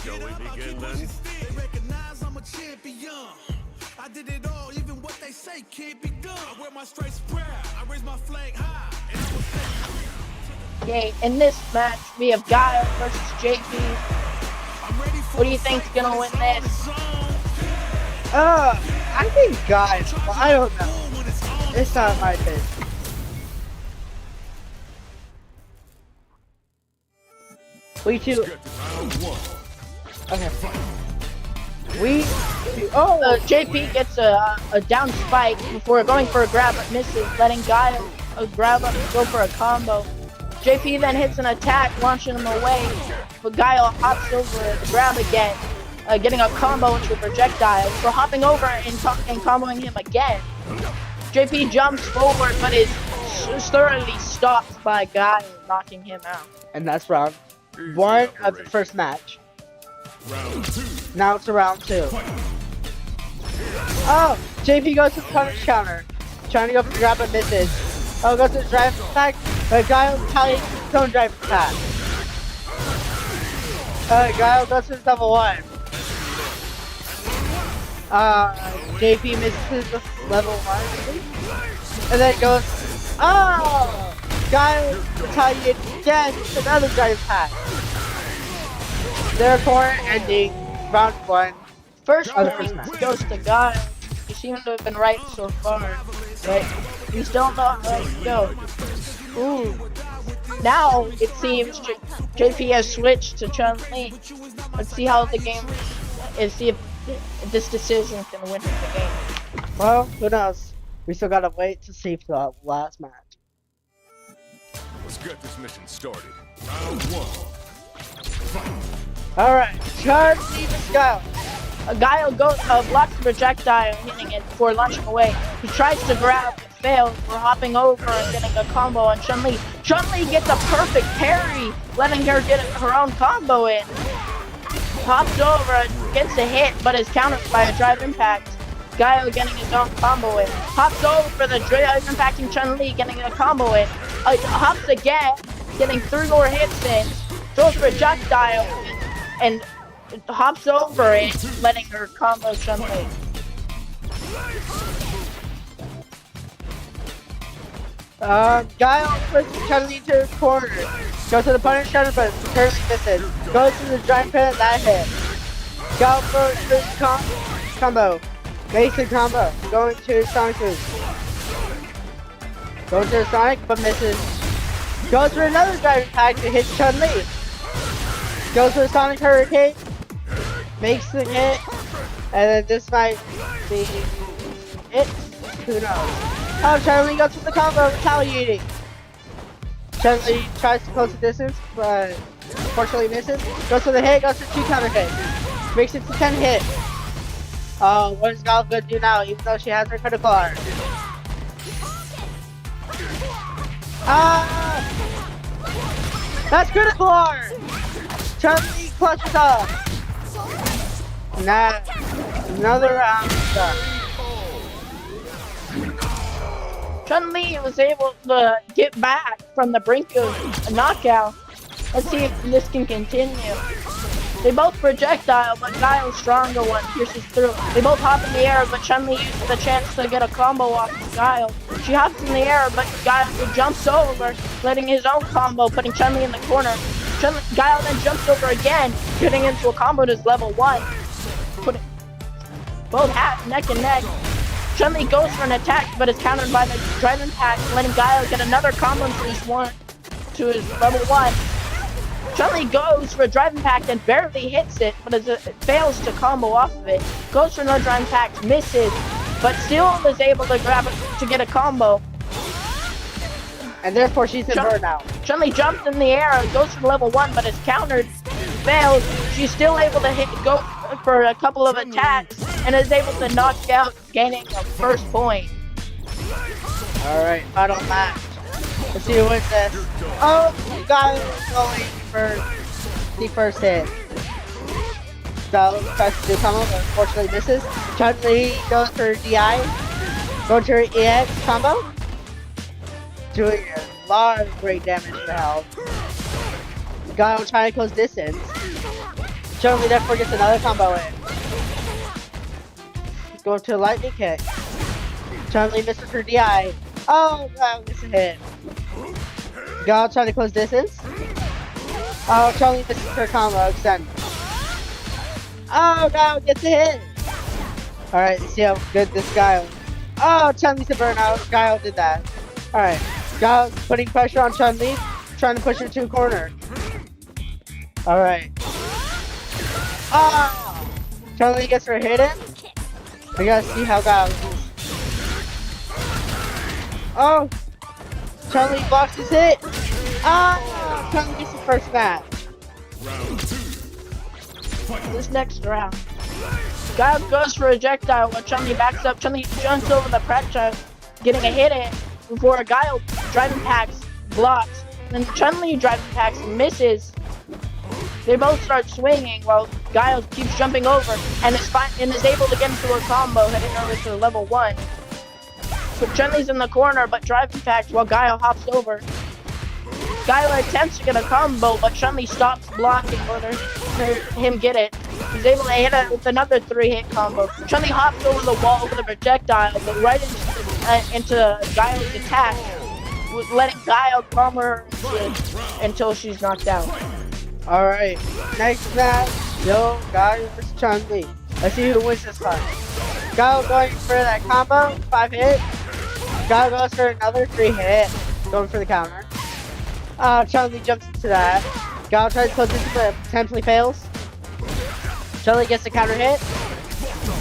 Shall we begin then? I did it all, even what they say can't be done. I wear my stripes proud, I raise my flag high, and I will stay. Okay, in this match, we have Guile versus JP. What do you think's gonna win this? I think Guile. Well, I don't know. It's not my thing. We two. Okay. JP gets a down spike before going for a grab but misses, letting Guile grab up and go for a combo. JP then hits an attack, launching him away, but Guile hops over the grab again, getting a combo into a projectile for hopping over and comboing him again. JP jumps forward but is thoroughly stopped by Guile, knocking him out. And that's round 1 of the first match. Now it's round 2. Oh, JP goes to the punish counter, trying to go for the grab but misses. Oh, goes to the drive attack, but Guile retaliates his own drive attack. Guile goes to his level 1. JP misses the level 1, and then goes. Oh, Guile retaliates again with another drive attack. Therefore, ending round 1. First of the point first match. goes to Guile. You seem to have been right so far, but you still don't know how to go. Ooh. Now it seems JP has switched to Chun-Li. Let's see how the game is. See if this decision can win him the game. Well, who knows? We still gotta wait to see for the last match. Let's get this mission started. Round 1. Fight. Alright, Chun-Li, let's go. Guile blocks the projectile, hitting it before launching away. He tries to grab, but fails. We're hopping over and getting a combo on Chun-Li. Chun-Li gets a perfect parry, letting her get her own combo in. Hops over and gets a hit, but is countered by a drive impact. Guile getting his own combo in. Hops over for the drive impacting Chun-Li, getting a combo in. Hops again, getting 3 more hits in. Throws projectile and hops over it, letting her combo Chun-Li. Guile pushes Chun-Li to his corner. Goes to the punish counter, but currently misses. Goes to the giant pin and that hit. Guile throws his combo. Makes a combo. Going to Sonic Boost. Goes to Sonic, but misses. Goes for another drive attack to hit Chun-Li. Goes for a Sonic Hurricane. Makes the hit. And then this might be it. Who knows? Oh, Chun-Li goes for the combo, retaliating. Chun-Li tries to close the distance, but unfortunately misses. Goes for the hit, goes for 2 counter hits. Makes it to 10 hits. What is Guile gonna do now, even though she has her critical art? That's critical art! Chun-Li clutches up. Nah, another round done. Chun-Li was able to get back from the brink of a knockout. Let's see if this can continue. They both projectile, but Guile's stronger one pierces through. They both hop in the air, but Chun-Li uses the chance to get a combo off of Guile. She hops in the air, but Guile jumps over, letting his own combo, putting Chun-Li in the corner. Guile then jumps over again, getting into a combo to his level 1. Both neck and neck. Chun-Li goes for an attack, but is countered by the drive impact, letting Guile get another combo to his level 1. Chun-Li goes for a drive impact and barely hits it, but it fails to combo off of it. Goes for another drive impact, misses, but still is able to grab it to get a combo. And therefore she's in burnout. Chun-Li jumps in the air and goes for level 1, but is countered, fails. She's still able to go for a couple of attacks and is able to knock out, gaining a first point. Alright, final match. Let's see who wins this. Oh, Guile is going for the first hit. Guile tries to do combo, but unfortunately misses. Chun-Li goes for DI. Going to her EX combo. Doing a lot of great damage to health. Guile trying to close distance. Chun-Li therefore gets another combo in. Go to a lightning kick. Chun-Li misses her DI. Oh, Guile gets a hit. Guile trying to close distance. Oh, Chun-Li misses her combo extend. Oh, Guile gets a hit. Alright, let's see how good this Guile. Oh, Chun-Li's a burnout. Guile did that. Alright, Guile putting pressure on Chun-Li, trying to push her to a corner. Alright. Oh! Chun-Li gets her hit in. We gotta see how Guile is. Oh! Chun-Li blocks his hit. Ah! Chun-Li gets the first match. This next round, Guile goes for a projectile while Chun-Li backs up. Chun-Li jumps over the projectile, getting a hit in before Guile driving packs blocks. Then Chun-Li driving packs misses. They both start swinging while Guile keeps jumping over and is able to get into a combo, heading over to level 1. So Chun-Li's in the corner, but driving packs while Guile hops over. Guile attempts to get a combo, but Chun-Li stops blocking for him get it. He's able to hit it with another 3-hit combo. Chun-Li hops over the wall with a projectile, but right into Guile's attack, letting Guile calm her until she's knocked out. Alright, next match, Yo, Guile vs Chun-Li. Let's see who wins this one. Guile going for that combo, 5-hit. Guile goes for another 3-hit, going for the counter. Chun-Li jumps into that. Guile tries to close into but potentially fails. Chun-Li gets the counter hit.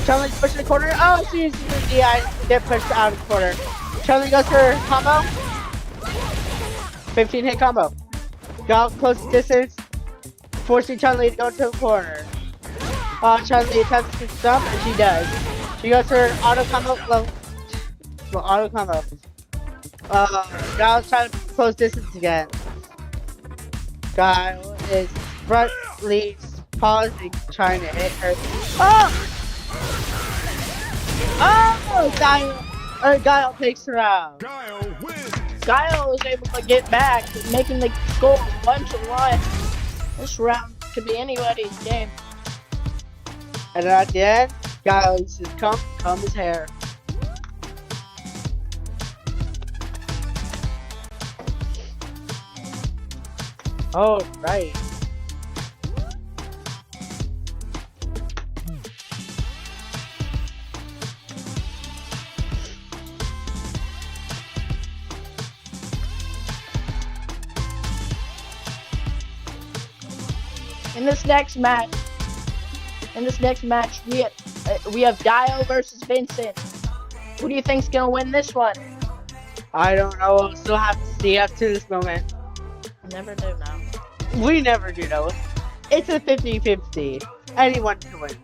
Chun-Li's pushing the corner. Oh, she uses the DI to get pushed out of the corner. Chun-Li goes for her combo. 15-hit combo. Guile closes distance, forcing Chun-Li to go to the corner. Chun-Li attempts to jump, and she does. She goes for an auto combo. Auto combo. Guile's trying to close distance again. Guile is frontly pausing, trying to hit her. Oh! Oh! Guile takes her out. Guile wins. Guile was able to get back, making the score 1-1. This round could be anybody's game. And at the end, Guile uses comb his hair. Oh, right. In this next match, we have Guile versus Vincent. Who do you think's gonna win this one? I don't know. We'll still have to see up to this moment. Never do now. We never do know. It's a 50-50. Anyone can win.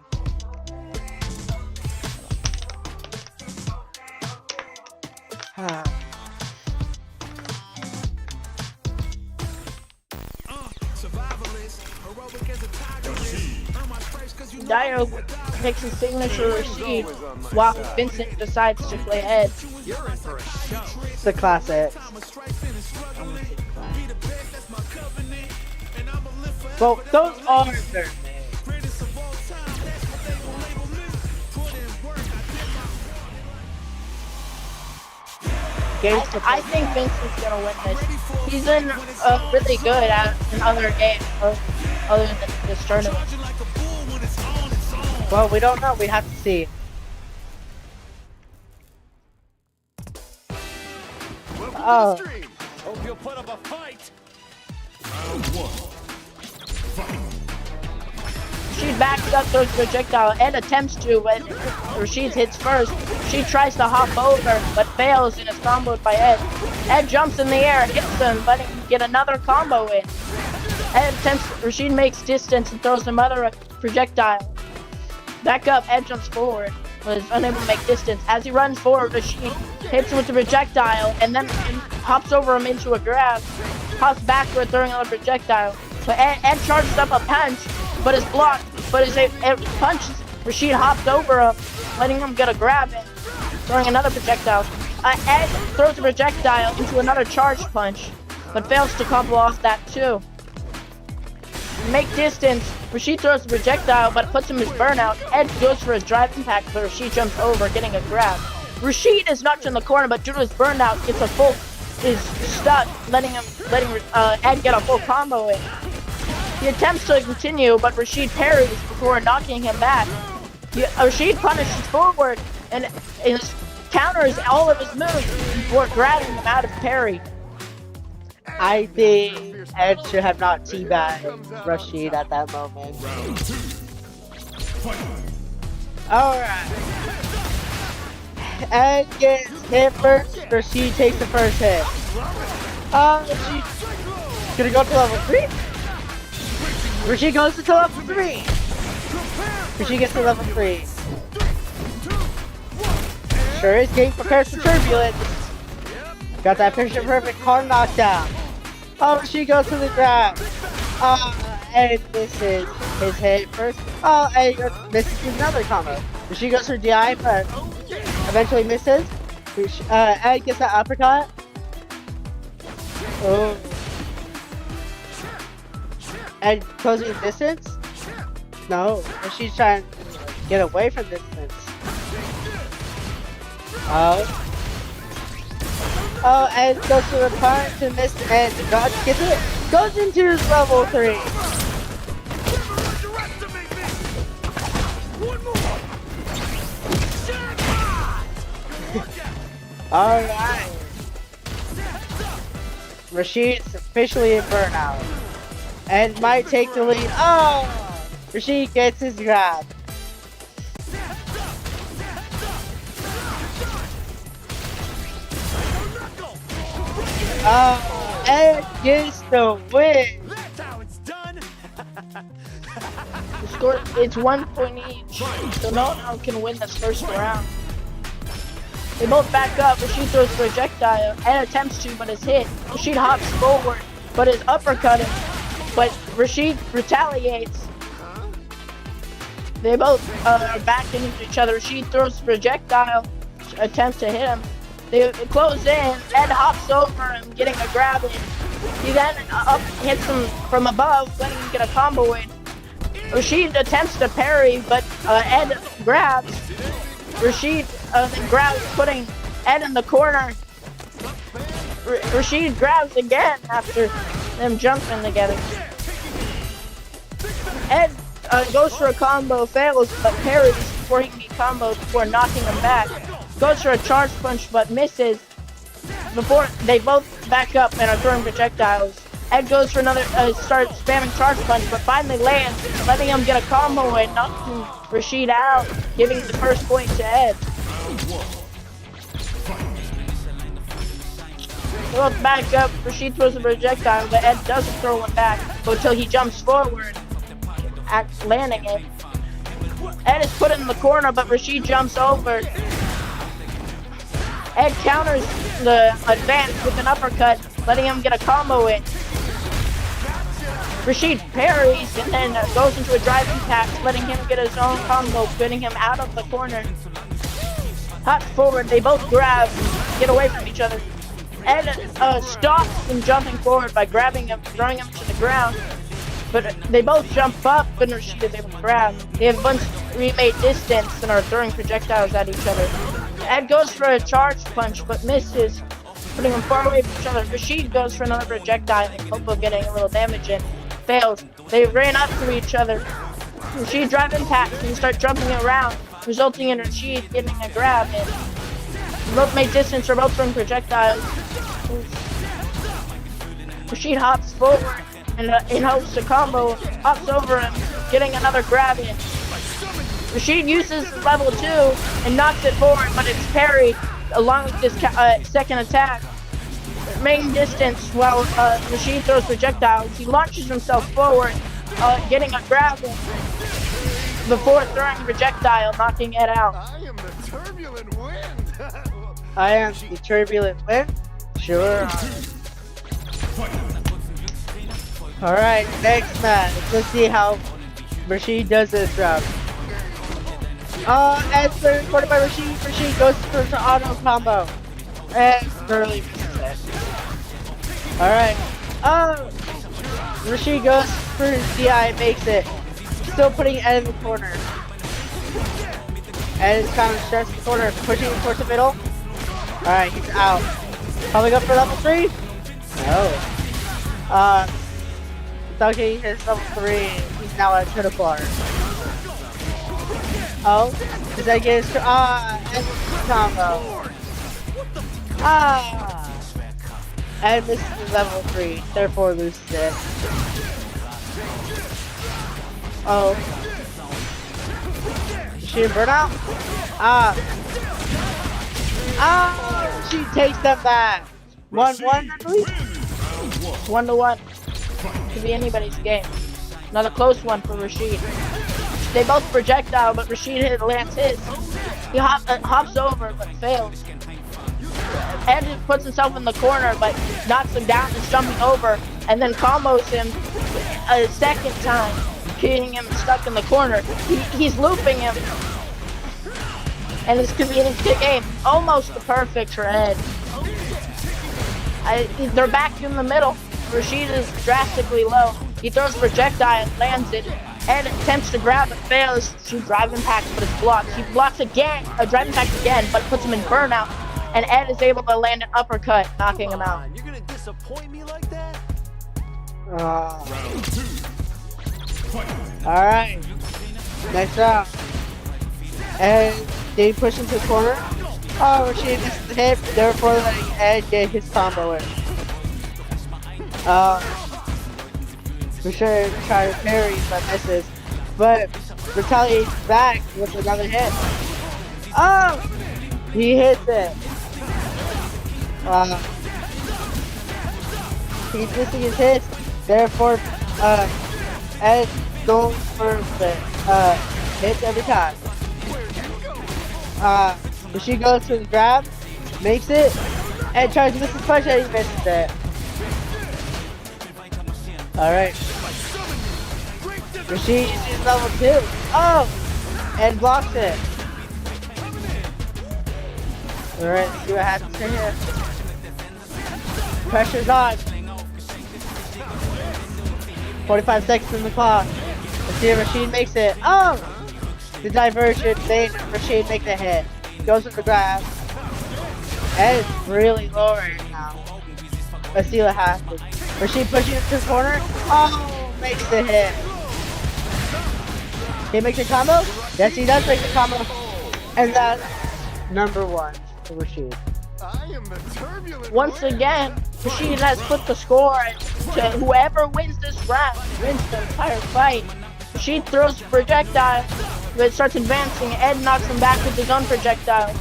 Guile takes his signature receive while Vincent decides to play head. It's a classic. Well, those are their names. I think Vincent's gonna win this. He's been really good in other games other than this tournament. Well, we don't know. We have to see. Welcome to the stream. Hope you'll put up a fight. Round 1. She backs up, throws projectile, and attempts to when Rashid hits first. She tries to hop over, but fails and is comboed by Ed. Ed jumps in the air, hits him, letting him get another combo in. Ed attempts, Rashid makes distance and throws another projectile. Back up, Ed jumps forward, but is unable to make distance. As he runs forward, Rashid hits him with the projectile and then hops over him into a grab. Hops backward, throwing another projectile. So Ed charges up a punch, but is blocked. But as it punches, Rashid hops over him, letting him get a grab in, throwing another projectile. Ed throws a projectile into another charged punch, but fails to combo off that too. make distance. Rashid throws a projectile, but puts him in his burnout. Ed goes for a drive impact, but Rashid jumps over, getting a grab. Rashid is knocked in the corner, but due to his burnout, is stuck, letting Ed get a full combo in. He attempts to continue, but Rashid parries before knocking him back. Rashid punishes forward and counters all of his moves before grabbing him out of parry. I think Ed should have not teabagged Rashid at that moment. Alright. Ed gets hit first. Rashid takes the first hit. Rashid gonna go to level 3. Rashid goes to level 3. Rashid gets to level 3. Sure is getting prepared for turbulence. Got that picture perfect hard knockdown. Oh, Rashid goes to the grab. And misses his hit first. Oh, and he misses another combo. Rashid goes for DI, but eventually misses. Ed gets that uppercut. Oh. Ed closing distance? No, Rashid's trying to get away from distance. Oh, Ed goes to the punch and misses, and God gets it. Goes into his level 3. Alright. Rashid's officially in burnout. And might take the lead. Oh! Rashid gets his grab. Ed gets the win. That's how it's done. The score, it's 1 point each, so no one can win this first round. They both back up. Rashid throws a projectile. Ed attempts to, but is hit. Rashid hops forward, but is uppercutting. But Rashid retaliates. They both are backing into each other. Rashid throws a projectile, attempts to hit him. They close in. Ed hops over him, getting a grab in. He then hits him from above, letting him get a combo in. Rashid attempts to parry, but Ed grabs. Rashid then grabs, putting Ed in the corner. Rashid grabs again after them jumping together. Ed goes for a combo, fails, but parries before he can be comboed before knocking him back. Goes for a charge punch, but misses before they both back up and are throwing projectiles. Ed goes for another, starts spamming charge punch, but finally lands, letting him get a combo and knocking Rashid out, giving the first point to Ed. They both back up. Rashid throws a projectile, but Ed doesn't throw one back until he jumps forward, landing it. Ed is put in the corner, but Rashid jumps over. Ed counters the advance with an uppercut, letting him get a combo in. Rashid parries and then goes into a drive impact, letting him get his own combo, getting him out of the corner. Hops forward, they both grab, get away from each other. Ed stops from jumping forward by grabbing him, throwing him to the ground. But they both jump up and Rashid is able to grab. They have once remade distance and are throwing projectiles at each other. Ed goes for a charge punch but misses, putting them far away from each other. Rashid goes for another projectile in hope of getting a little damage in. Fails. They ran up to each other. Rashid drive impacts and start jumping around, resulting in Rashid getting a grab in. Both made distance for both throwing projectiles. Rashid hops forward and hopes to combo, hops over him, getting another grab in. Rashid uses level 2 and knocks it forward, but it's parried along with this second attack. Main distance while Rashid throws projectiles. He launches himself forward, getting a grab in before throwing projectile, knocking it out. I am the turbulent wind. I am the turbulent wind? Sure. Alright, next match. Let's see how Rashid does this round. Ed's been recorded by Rashid. Rashid goes for an auto combo. And barely misses it. Alright. Rashid goes for his DI, makes it. Still putting Ed in the corner. Ed is kind of stressed in the corner, pushing him towards the middle. Alright, he's out. Coming up for level 3? No. Dunking his level 3. He's now at critical art. Oh, does that get his and combo? And this is level 3, therefore loses it. Oh. She burnout? She takes them back. 1-1, I believe? 1-1. Could be anybody's game. Another close one for Rashid. They both projectile, but Rashid lands his. He hops over, but fails. Ed puts himself in the corner, but knocks him down and jumping over, and then combos him a second time, keeping him stuck in the corner. He's looping him, and this could be an instant game. Almost perfect for Ed. They're back in the middle. Rashid is drastically low. He throws projectile and lands it. Ed attempts to grab it, fails. She drive impact, but it's blocked. He blocks again, drive impact again, but puts him in burnout. And Ed is able to land an uppercut, knocking him out. You're gonna disappoint me like that? Alright. Next round. And they push him to the corner. Oh, Rashid misses the hit, therefore letting Ed get his combo in. For sure try to parry, but misses. But retaliates back with another hit. Oh! He hits it. He's missing his hits, therefore Ed goes for the hits every time. She goes for the grab, makes it, and tries to miss his punch and he misses it. Alright. Rashid is level 2. Oh! And blocks it. Alright, let's see what happens here. Pressure's on. 45 seconds in the clock. Let's see if Rashid makes it. Oh! The diversion made Rashid make the hit. Goes with the grab. And it's really low right now. Let's see what happens. Rashid pushing it to the corner. Oh! Makes the hit. He makes a combo? Yes, he does make the combo. And that's number 1 for Rashid. Once again, Rashid has put the score to whoever wins this round wins the entire fight. Rashid throws projectile, but starts advancing. Ed knocks him back with his own projectile,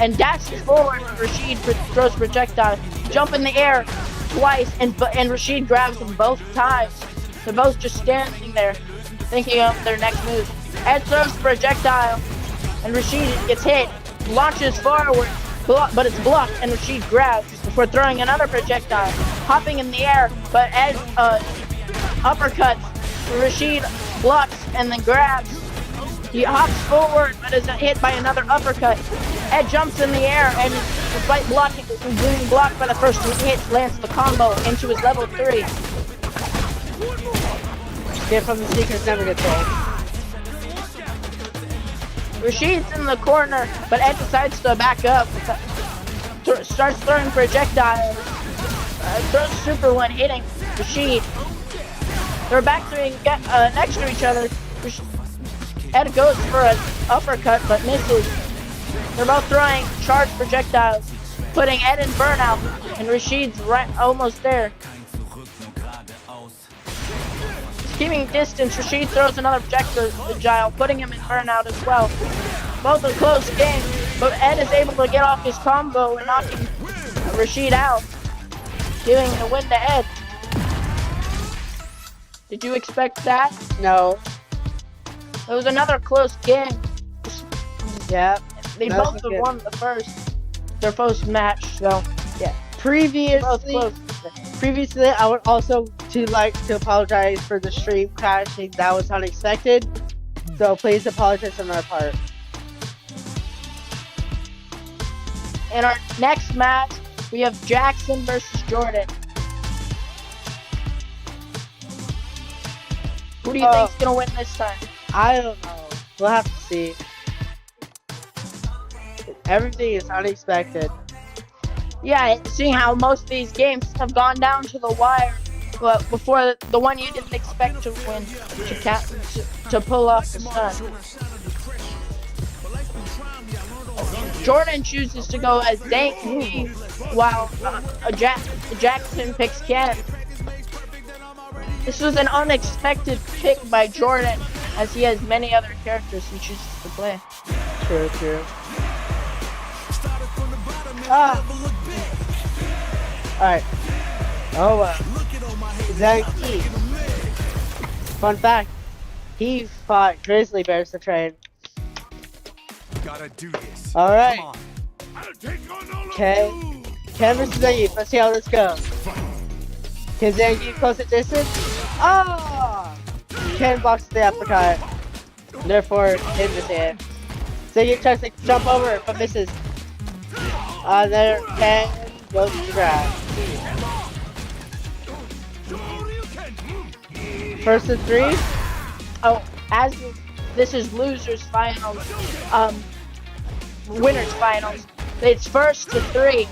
and dashes forward. Rashid throws projectile, jump in the air twice, and Rashid grabs them both times. They're both just standing there, thinking of their next move. Ed throws projectile, and Rashid gets hit, launches forward, but it's blocked, and Rashid grabs before throwing another projectile, hopping in the air, but Ed uppercuts. Rashid blocks and then grabs. He hops forward, but is hit by another uppercut. Ed jumps in the air, and despite being blocked by the first 2 hits, lands the combo into his level 3. Get from the secrets never gets old. Rashid's in the corner, but Ed decides to back up. Starts throwing projectiles. Throws super one, hitting Rashid. They're back next to each other. Ed goes for an uppercut, but misses. They're both throwing charged projectiles, putting Ed in burnout, and Rashid's almost there. Keeping distance, Rashid throws another projectile, putting him in burnout as well. Both a close game, but Ed is able to get off his combo and knocking Rashid out, giving the win to Ed. Did you expect that? No. It was another close game. Yeah. They both have won their first match, so yeah. Previously, I would also like to apologize for the stream crashing. That was unexpected. So please apologize on our part. In our next match, we have Jackson versus Jordan. Who do you think's gonna win this time? I don't know. We'll have to see. Everything is unexpected. Yeah, seeing how most of these games have gone down to the wire, but before the one you didn't expect to win, to pull off the stun. Jordan chooses to go as Zangief, while Jackson picks Ken. This was an unexpected pick by Jordan, as he has many other characters he chooses to play. True, true. Alright. Oh, Zangief. Fun fact, he fought grizzly bears to train. Gotta do this. Alright. Come on. I'll take on all of Okay. you. Ken versus Zangief. Let's see how this goes. Can Zangief close the distance? Oh! Ken blocks the uppercut. Therefore, Ken misses it. Zangief tries to jump over, but misses. There, Ken goes to the ground. First and 3. Oh, as this is losers finals, winners finals. It's first to 3.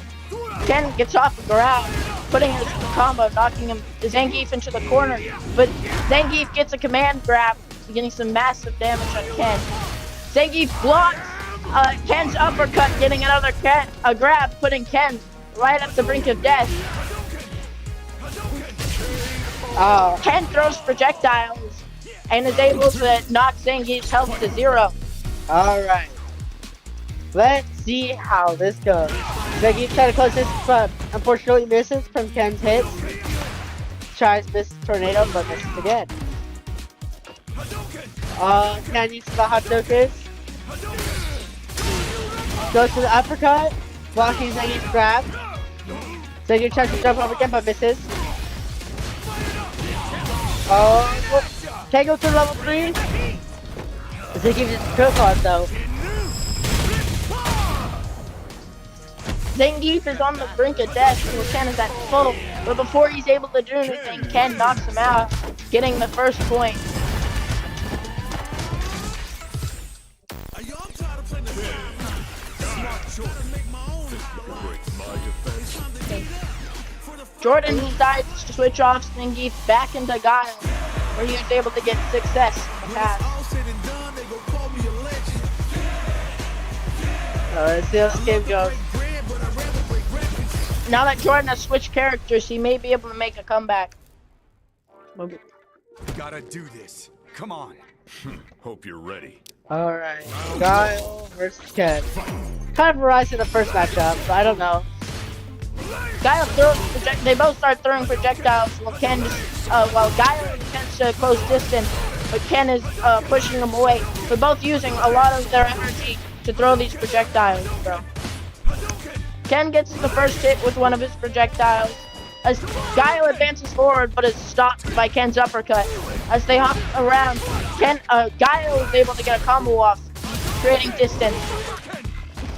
Ken gets off the ground, putting his combo, knocking Zangief into the corner. But Zangief gets a command grab, getting some massive damage on Ken. Zangief blocks Ken's uppercut, getting another grab, putting Ken right at the brink of death. Ken throws projectiles and is able to knock Zangief's health to 0. Alright. Let's see how this goes. Zangief tries to close this, but unfortunately misses from Ken's hits. Tries misses tornado, but misses again. Ken uses the Hadouken. Goes to the uppercut, blocking Zangief's grab. Zangief tries to jump over again, but misses. Can't go to level 3. Zangief just cook on though. Zangief is on the brink of death, so Ken is at full. But before he's able to do anything, Ken knocks him out, getting the first point. Jordan decides to switch off Zangief back into Guile, where he was able to get success in the past. Let's see how this game goes. Now that Jordan has switched characters, he may be able to make a comeback. Gotta do this. Come on. Hope you're ready. Alright. Guile versus Ken. Kind of a rise in the first matchup, but I don't know. Guile they both start throwing projectiles while Guile attempts to close distance, but Ken is pushing them away. They're both using a lot of their energy to throw these projectiles, bro. Ken gets the first hit with one of his projectiles, as Guile advances forward but is stopped by Ken's uppercut. As they hop around, Guile is able to get a combo off, creating distance.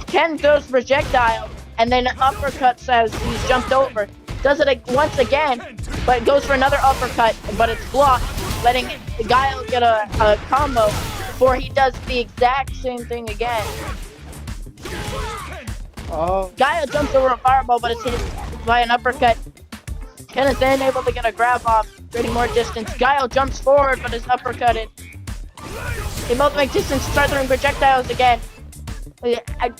Ken throws projectile, and then uppercuts as he's jumped over. Does it once again, but goes for another uppercut, but it's blocked, letting Guile get a combo before he does the exact same thing again. Guile jumps over a fireball, but it's hit by an uppercut. Ken is then able to get a grab off, creating more distance. Guile jumps forward, but is uppercutted. They both make distance, start throwing projectiles again.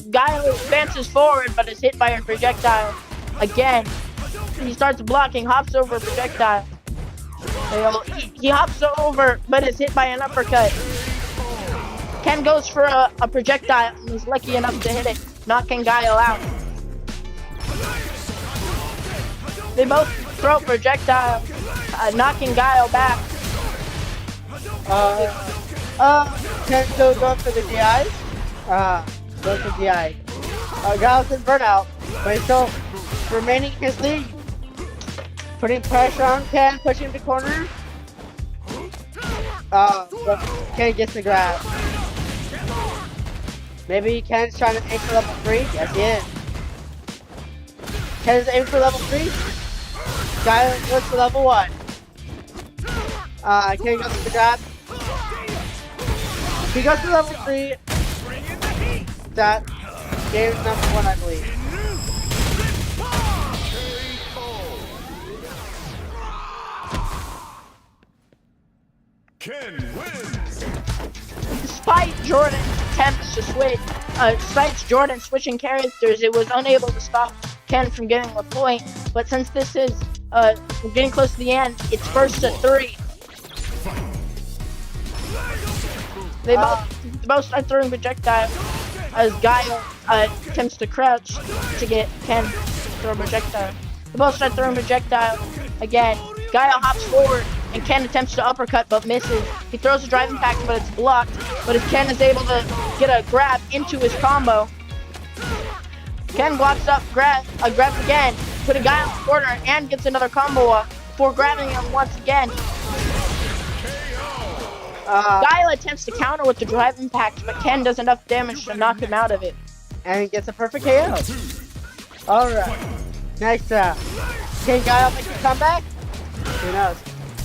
Guile advances forward, but is hit by a projectile again. He starts blocking, hops over a projectile. He hops over, but is hit by an uppercut. Ken goes for a projectile and is lucky enough to hit it, knocking Guile out. They both throw projectiles, knocking Guile back. Ken still going for the DIs? Goes for DI. Guile's in burnout, but he's still remaining in his lead. Putting pressure on Ken, pushing the corner. But Ken gets the grab. Maybe Ken's trying to aim for level 3? Yes, he is. Ken's aiming for level 3. Guile goes for level 1. Ken goes for the grab. He goes to level 3. That game is number 1, I believe. Ken wins. Despite Jordan's attempts to switch, despite Jordan switching characters, it was unable to stop Ken from getting a point. But since this is we're getting close to the end, it's first to 3. They both start throwing projectiles as Guile attempts to crouch to get Ken to throw a projectile. They both start throwing projectiles again. Guile hops forward and Ken attempts to uppercut but misses. He throws a driving pack but it's blocked. But as Ken is able to get a grab into his combo, Ken blocks up, grabs again, put a guy on the corner and gets another combo up before grabbing him once again. Guile attempts to counter with the driving pack, but Ken does enough damage to knock him out of it. And he gets a perfect KO. Alright. Next up. Can Guile make a comeback? Who knows?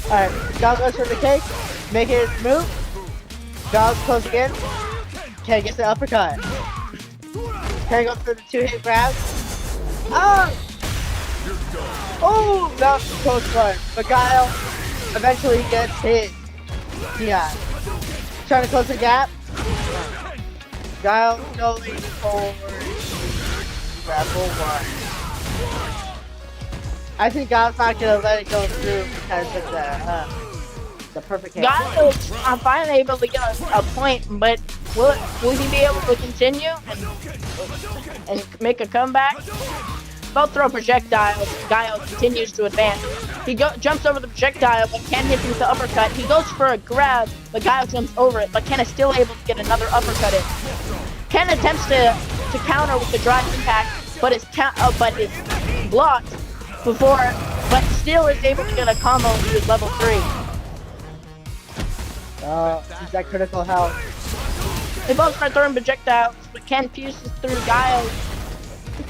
Alright, Guile goes for the cake, making his move. Guile's close again. Ken gets the uppercut. Ken goes for the 2-hit grab. Oh! Oh, that was a close one. But Guile eventually gets hit. Yeah. Trying to close the gap. Guile going forward. Level 1. I think Guile's not gonna let it go through because of the perfect hit. Guile is finally able to get a point, but will he be able to continue and make a comeback? Both throw projectiles. Guile continues to advance. He jumps over the projectile, but Ken hits him with the uppercut. He goes for a grab, but Guile jumps over it, but Ken is still able to get another uppercut in. Ken attempts to counter with the driving impact, but is blocked but still is able to get a combo to his level 3. He's that critical health. They both start throwing projectiles, but Ken pierces through Guile.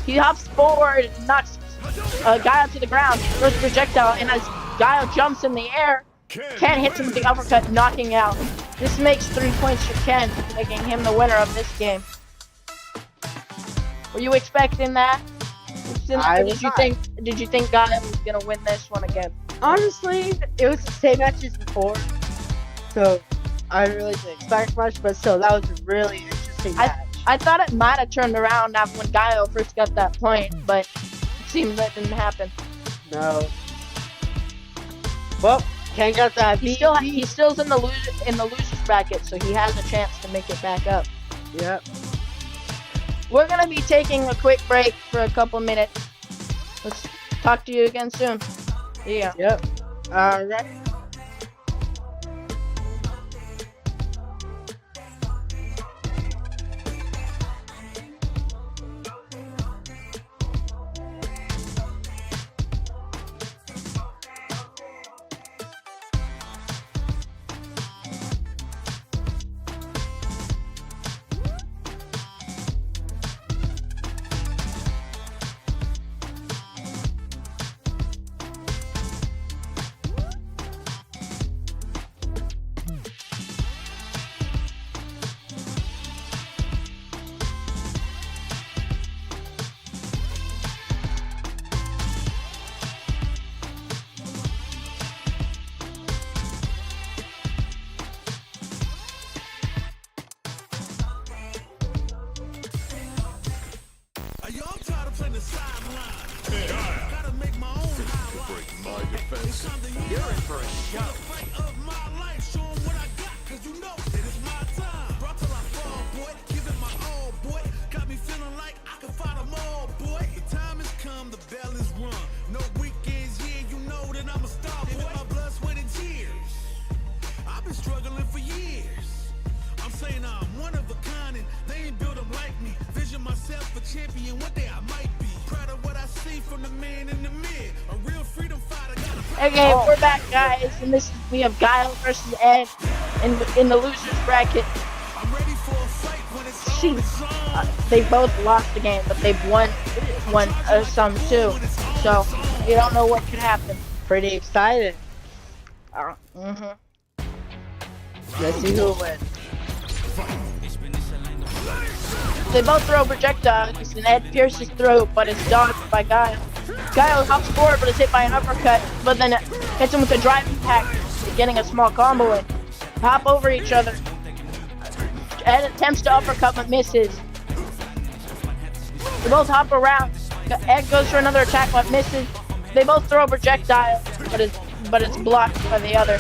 He hops forward and knocks Guile to the ground, throws a projectile, and as Guile jumps in the air, Ken hits him with the uppercut, knocking out. This makes 3 points for Ken, making him the winner of this game. Were you expecting that? Did you think Guile was gonna win this one again? Honestly, it was the same match as before, so I really didn't expect much, but still, that was a really interesting match. I thought it might have turned around after when Guile first got that point, but it seems that didn't happen. No. Well, Ken got that. He's still in the losers bracket, so he has a chance to make it back up. Yep. We're gonna be taking a quick break for a couple minutes. Let's talk to you again soon. Yeah. Yep. Alright. You're in for a show. I've been struggling for years. I'm saying I'm one of a kind and they ain't built them like me. Vision myself a champion, one day I might be. Proud of what I see from the man in the mid. A real freedom fighter. Okay, we're back, guys, and we have Guile versus Ed in the losers bracket. I'm ready for a fight when it's They both lost the game, but they've won some too. So you don't know what could happen. Pretty excited. Mm-hmm. Let's see who wins. They both throw projectiles, and Ed pierces through, but is dodged by Guile. Guile hops forward, but is hit by an uppercut, but then hits him with a driving pack, getting a small combo in. Hop over each other. Ed attempts to uppercut, but misses. They both hop around. Ed goes for another attack, but misses. They both throw a projectile, but it's blocked by the other.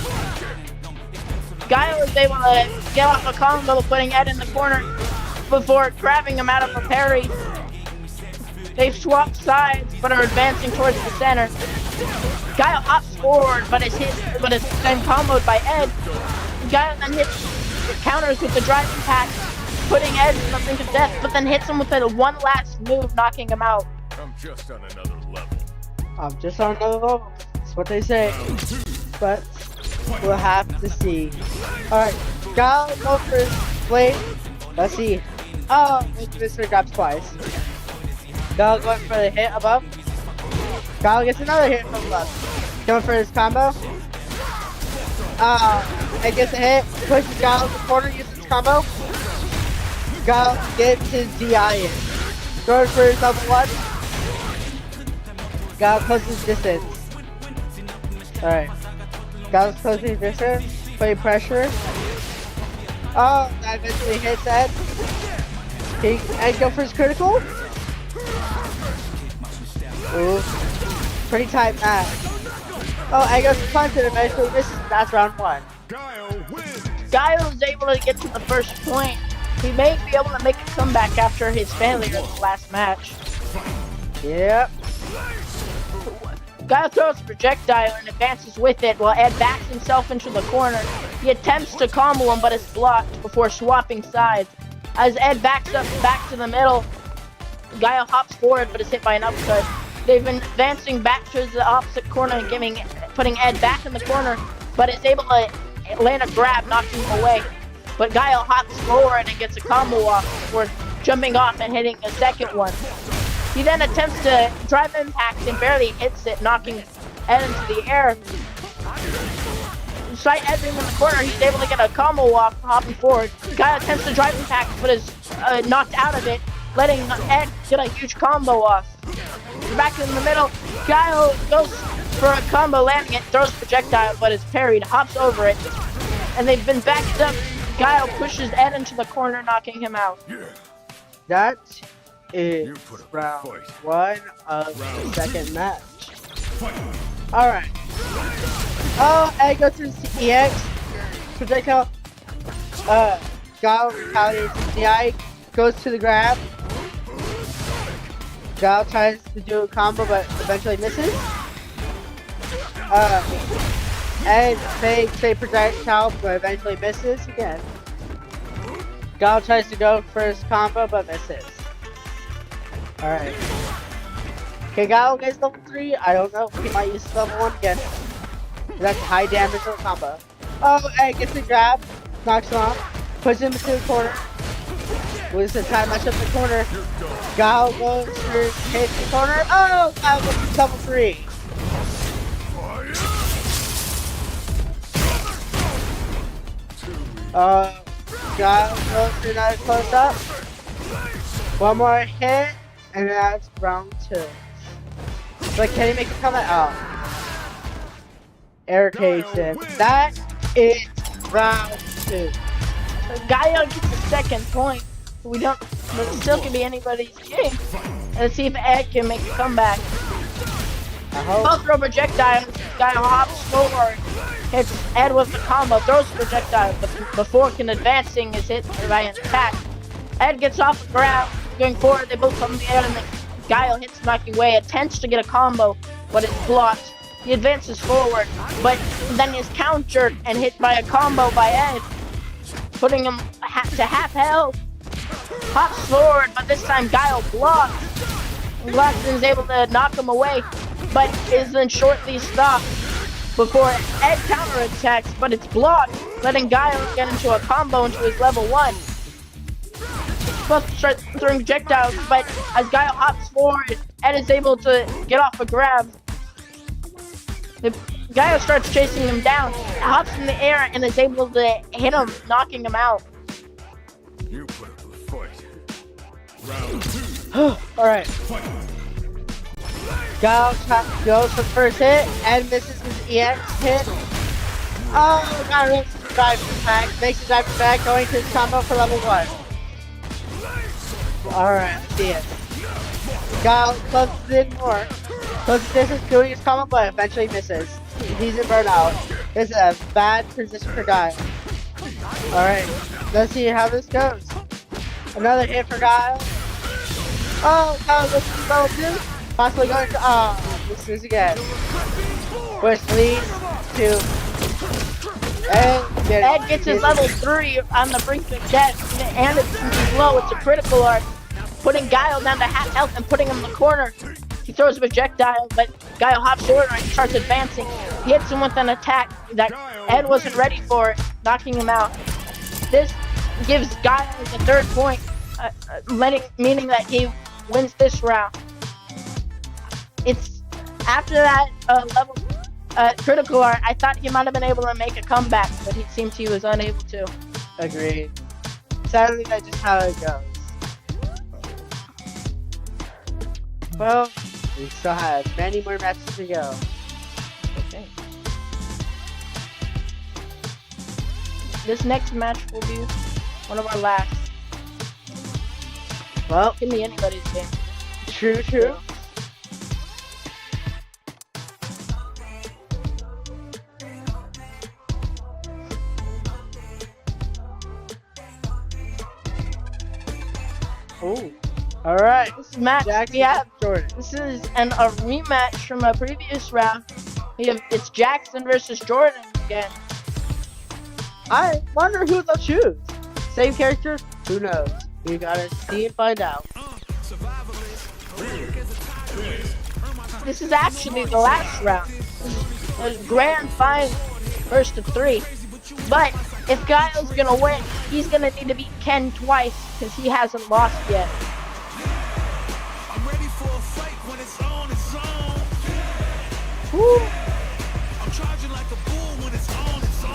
Guile is able to get off a combo, putting Ed in the corner before grabbing him out of a parry. They've swapped sides, but are advancing towards the center. Guile hops forward, but is then comboed by Ed. Guile then counters with the driving pack, putting Ed in the brink of death, but then hits him with one last move, knocking him out. I'm just on another level. I'm just on another level. That's what they say. But we'll have to see. Alright, Guile goes for his blade. Let's see. Oh, Mr. grabs twice. Guile going for the hit above. Guile gets another hit from above. Going for his combo. It gets a hit. Pushes Guile in the corner, uses his combo. Guile gets his DI in. Goes for his level 1. Guile closes distance. Alright. Guile's closing distance. Putting pressure. Oh, that eventually hits Ed. Ed go for his critical. Ooh. Pretty tight match. Oh, Ed goes for punch and eventually misses. That's round 1. Guile wins. Guile is able to get to the first point. He may be able to make a comeback after his failure in the last match. Yep. Guile throws a projectile and advances with it while Ed backs himself into the corner. He attempts to combo him but is blocked before swapping sides. As Ed backs up back to the middle, Guile hops forward but is hit by an uppercut. They've been advancing back to the opposite corner and putting Ed back in the corner, but is able to land a grab, knocking him away. But Guile hops forward and gets a combo off before jumping off and hitting a second one. He then attempts to drive impact and barely hits it, knocking Ed into the air. Despite Ed being in the corner, he's able to get a combo off, hopping forward. Guile attempts to drive impact, but is knocked out of it, letting Ed get a huge combo off. Back in the middle, Guile goes for a combo, landing it, throws projectile, but is parried, hops over it, and they've been backed up. Guile pushes Ed into the corner, knocking him out. That is You put up a round fight. 1 of the second match. Alright. Oh, Ed goes to the EX. Projectile. Guile retaliates his DI. Goes to the grab. Guile tries to do a combo but eventually misses. Ed fakes a projectile but eventually misses again. Guile tries to go for his combo but misses. Alright. Okay, Guile gets level 3. I don't know. He might use level 1 again. That's high damage on combo. Oh, Ed gets a grab. Knocks him off. Puts him into the corner. With the time match up the corner. Guile goes for his hit in the corner. Oh, Guile gets level 3. Guile goes for another close up. One more hit. And that's round 2. But can he make a comeback? Oh. Irritation. That is round 2. Guile gets the second point. But it still can be anybody's game. Let's see if Ed can make a comeback. I hope. Both throw projectiles. Guile hops forward, hits Ed with the combo, throws a projectile, but before advancing is hit by an attack. Ed gets off the ground. Going forward, they both come in the air and Guile hits knocking away, attempts to get a combo, but it's blocked. He advances forward, but then is countered and hit by a combo by Ed, putting him to half health. Hops forward, but this time Guile blocks. Glaston is able to knock him away, but is then shortly stopped before Ed counterattacks, but it's blocked, letting Guile get into a combo into his level 1. Both start throwing projectiles, but as Guile hops forward, Ed is able to get off a grab. Guile starts chasing him down, hops in the air, and is able to hit him, knocking him out. You put up a fight. Round 2. Alright. Guile goes for the first hit and misses his EX hit. Oh, God, makes his drive back. Makes his drive back, going to his combo for level 1. Alright, let's see it. Guile closes in more. Closes distance, doing his combo, but eventually misses. He's in burnout. This is a bad position for Guile. Alright, let's see how this goes. Another hit for Guile. Oh, Guile goes to level 2. Possibly going to, misses again. Which leads to Ed gets his level 3 on the brink of death, and it's low. It's a critical art, putting Guile down to half health and putting him in the corner. He throws a projectile, but Guile hops forward and starts advancing. He hits him with an attack that Ed wasn't ready for, knocking him out. This gives Guile the 3rd point, meaning that he wins this round. It's after that level critical art, I thought he might have been able to make a comeback, but it seems he was unable to. Agreed. Sadly, that's just how it goes. Well, we still have many more matches to go. Okay. This next match will be one of our last. Well, Can be anybody's game. true. Oh, all right. This match Jackson we have. Jordan. This is a rematch from a previous round. It's Jackson versus Jordan again. I wonder who they'll choose. Same character? Who knows? We gotta see and find out. This is actually the last round. This is a grand final, first of 3. But if Guile's gonna win, he's gonna need to beat Ken twice because he hasn't lost yet. I'm ready for a fight when it's on, it's on. Woo. I'm charging like a bull when it's on, it's on.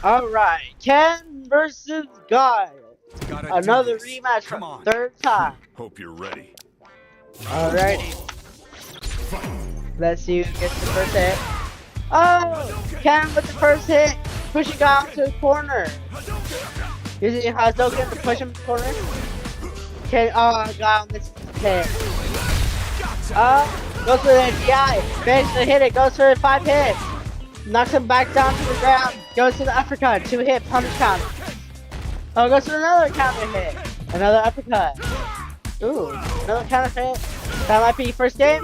All right, Ken versus Guile. Gotta Another do this. rematch for Come on. the 3rd time. Hope you're ready. Alrighty. Let's see who gets the first hit. Oh, Ken with the first hit, pushing Guile to the corner. Using Hadouken to push him to the corner. Ken, Guile misses the hit. Goes for the GI. Manages to hit it. Goes for the 5 hit. Knocks him back down to the ground. Goes to the uppercut. 2 hit punish counter. Oh, goes for another counter hit. Another uppercut. Ooh, another counter hit. That might be first game.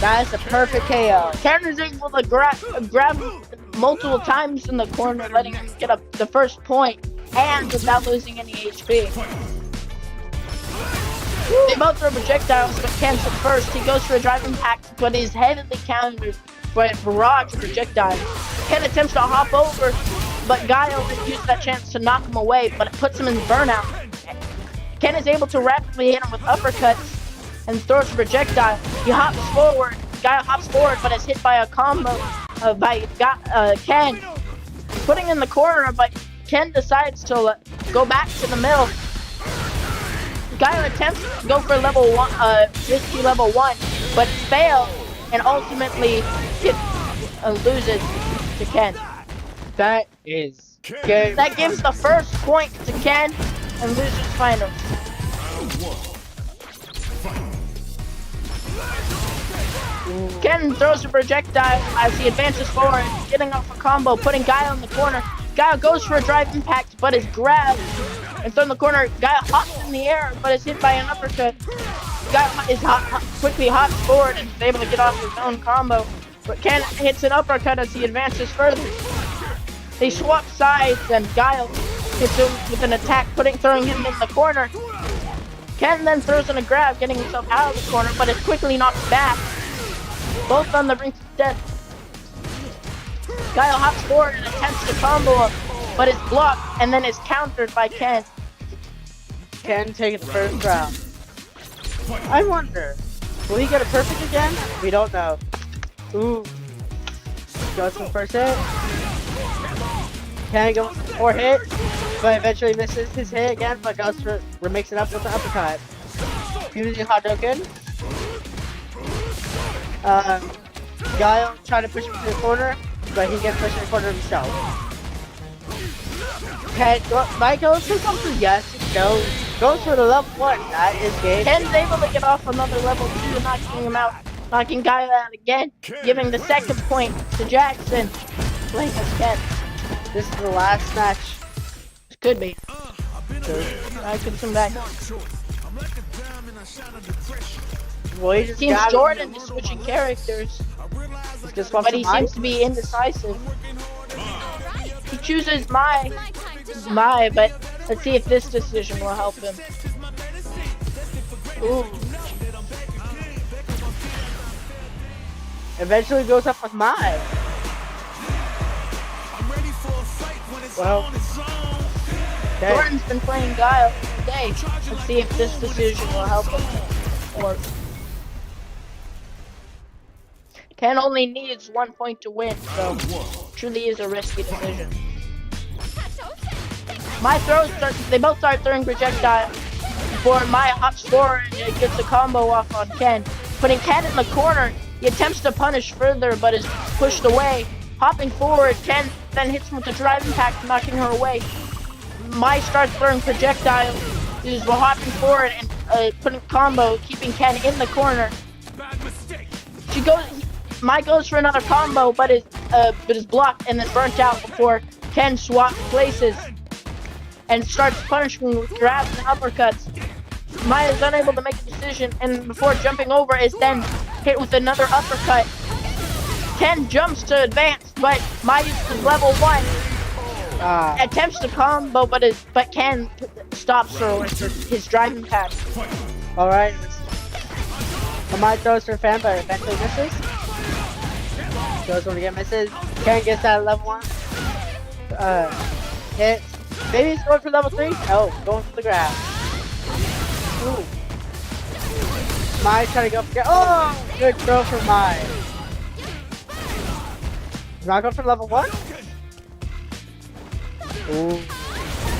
That is the perfect KO. Ken is able to grab him multiple times in the corner, letting him get up the first point, and without losing any HP. They both throw projectiles, but Ken's at first. He goes for a drive impact, but is heavily countered by a barrage of projectiles. Ken attempts to hop over, but Guile uses that chance to knock him away, but it puts him in burnout. Ken is able to rapidly hit him with uppercuts and throws a projectile. He hops forward. Guile hops forward, but is hit by a combo by Ken. Putting in the corner, but Ken decides to go back to the middle. Guile attempts to go for level 1, risky level 1, but fails and ultimately loses to Ken. That is good. That gives the first point to Ken and loses finals. Ken throws a projectile as he advances forward, getting off a combo, putting Guile in the corner. Guile goes for a drive impact, but is grabbed and thrown in the corner. Guile hops in the air, but is hit by an uppercut. Guile is quickly hops forward and is able to get off his own combo, but Ken hits an uppercut as he advances further. They swap sides, and Guile hits him with an attack, throwing him in the corner. Ken then throws in a grab, getting himself out of the corner, but is quickly knocked back. Both on the brink of death. Guile hops forward and attempts to combo him, but is blocked and then is countered by Ken. Ken taking the first round. I wonder, will he get a perfect again? We don't know. Ooh. Goes for the first hit. Ken goes for 4 hit, but eventually misses his hit again, but goes for makes it up with the uppercut. Using Hadouken. Guile trying to push him to the corner, but he gets pushed in the corner himself. Michael comes for yes, no, goes for the level 1. That is game. Ken's able to get off another level 2, knocking him out, knocking Guile out again, giving the second point to Jackson. Playing as Ken. This is the last match. It could be. I could come back. Well, he just Seems got Jordan is switching characters, just but he seems to be indecisive. He chooses my, but let's see if this decision will help him. Ooh. Eventually goes up with Mai. Well, okay. Jordan's been playing Guile all day. Let's see if this decision will help him. Or Ken only needs 1 point to win, so truly is a risky decision. My throws they both start throwing projectile before Mai hops forward and gets a combo off on Ken. Putting Ken in the corner, he attempts to punish further but is pushed away. Hopping forward, Ken then hits him with the drive impact, knocking her away. Mai starts throwing projectiles. She's hopping forward and putting combo, keeping Ken in the corner. Mai goes for another combo, but is blocked and then burnt out before Ken swaps places and starts punishing with grabs and uppercuts. Mai is unable to make a decision, and before jumping over is then hit with another uppercut. Ken jumps to advance, but Mai uses level 1. Attempts to combo, but Ken stops her with his driving pack. Alright. Mai throws for fan, but eventually misses. Goes when again misses. Ken gets that level 1. Hit. Maybe he's going for level 3? No, going for the grab. Ooh. Mai trying to go for oh! Good throw for Mai. Not going for level 1? Ooh.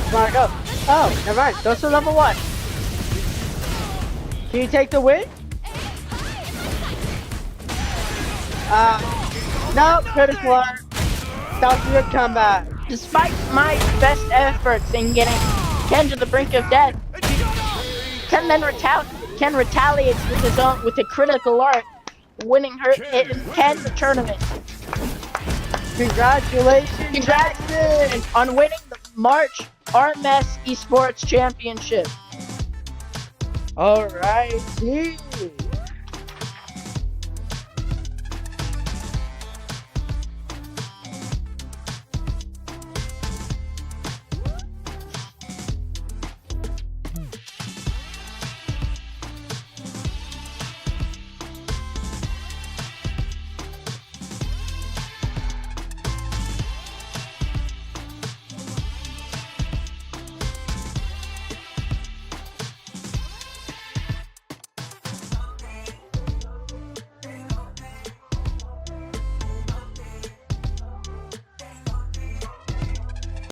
Come on, go. Oh, never mind. Goes for level 1. Can you take the win? No, critical art. That was a good comeback. Despite Mai's best efforts in getting Ken to the brink of death, Ken then retaliates with a critical art, winning Ken the tournament. Congratulations! Congratulations on winning the March RMS Esports Championship. Alright,